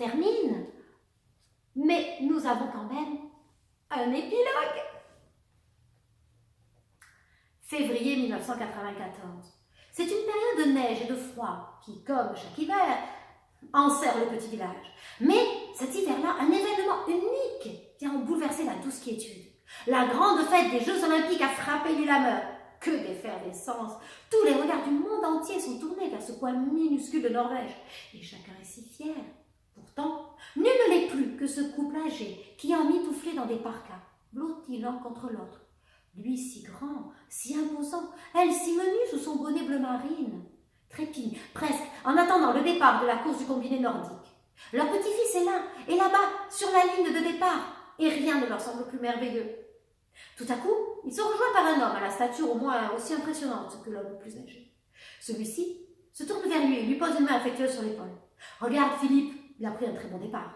termine, mais nous avons quand même un épilogue. Février 1994. C'est une période de neige et de froid qui, comme chaque hiver, enserre le petit village. Mais cet hiver-là, un événement unique vient bouleverser la douce quiétude. La grande fête des Jeux Olympiques a frappé l'Illehammer. Que d'effervescence! Tous les regards du monde entier sont tournés vers ce coin minuscule de Norvège. Et chacun est si fier. Pourtant, nul ne l'est plus que ce couple âgé qui a emmitouflé dans des parkas, blottis l'un contre l'autre. Lui si grand, si imposant, elle si menue sous son bonnet bleu marine. Trépigne, presque, en attendant le départ de la course du combiné nordique. Leur petit-fils est là-bas, sur la ligne de départ, et rien ne leur semble plus merveilleux. Tout à coup, ils sont rejoints par un homme à la stature au moins aussi impressionnante que l'homme le plus âgé. Celui-ci se tourne vers lui et lui pose une main affectueuse sur l'épaule. « Regarde, Philippe, il a pris un très bon départ. »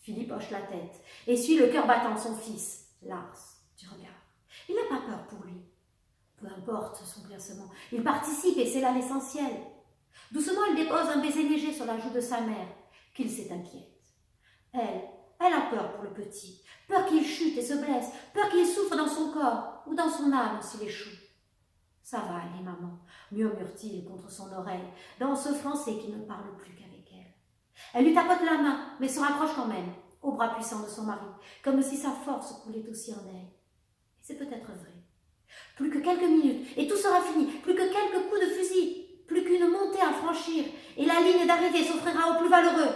Philippe hoche la tête et suit le cœur battant de son fils, Lars, du regard. Il n'a pas peur pour lui. Peu importe son classement, il participe et c'est là l'essentiel. Doucement, il dépose un baiser léger sur la joue de sa mère, qu'il s'est inquiète. Elle a peur pour le petit, peur qu'il chute et se blesse, peur qu'il souffre dans son corps ou dans son âme s'il échoue. « Ça va aller, maman », murmure-t-il contre son oreille, dans ce français qui ne parle plus qu'avec elle. Elle lui tapote la main, mais se rapproche quand même, au bras puissant de son mari, comme si sa force coulait aussi en elle. Et c'est peut-être vrai. Plus que quelques minutes, et tout sera fini, plus que quelques coups de fusil, plus qu'une montée à franchir, et la ligne d'arrivée s'offrira aux plus valeureux.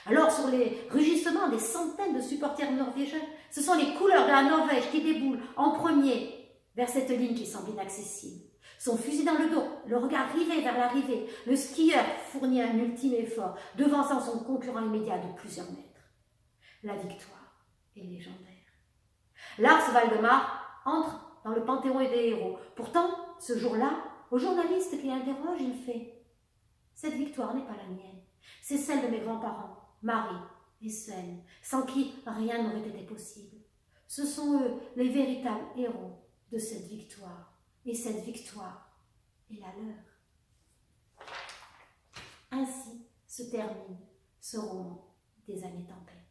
Alors, sur les rugissements des centaines de supporters norvégiens, ce sont les couleurs de la Norvège qui déboulent en premier vers cette ligne qui semble inaccessible. Son fusil dans le dos, le regard rivé vers l'arrivée, le skieur fournit un ultime effort, devançant son concurrent immédiat de plusieurs mètres. La victoire est légendaire. Lars Valdemar entre dans le panthéon des héros. Pourtant, ce jour-là, au journaliste qui l'interroge, il fait « Cette victoire n'est pas la mienne, c'est celle de mes grands-parents, Marie et Sven, sans qui rien n'aurait été possible. Ce sont eux les véritables héros de cette victoire, et cette victoire est la leur. » Ainsi se termine ce roman des années tempêtes.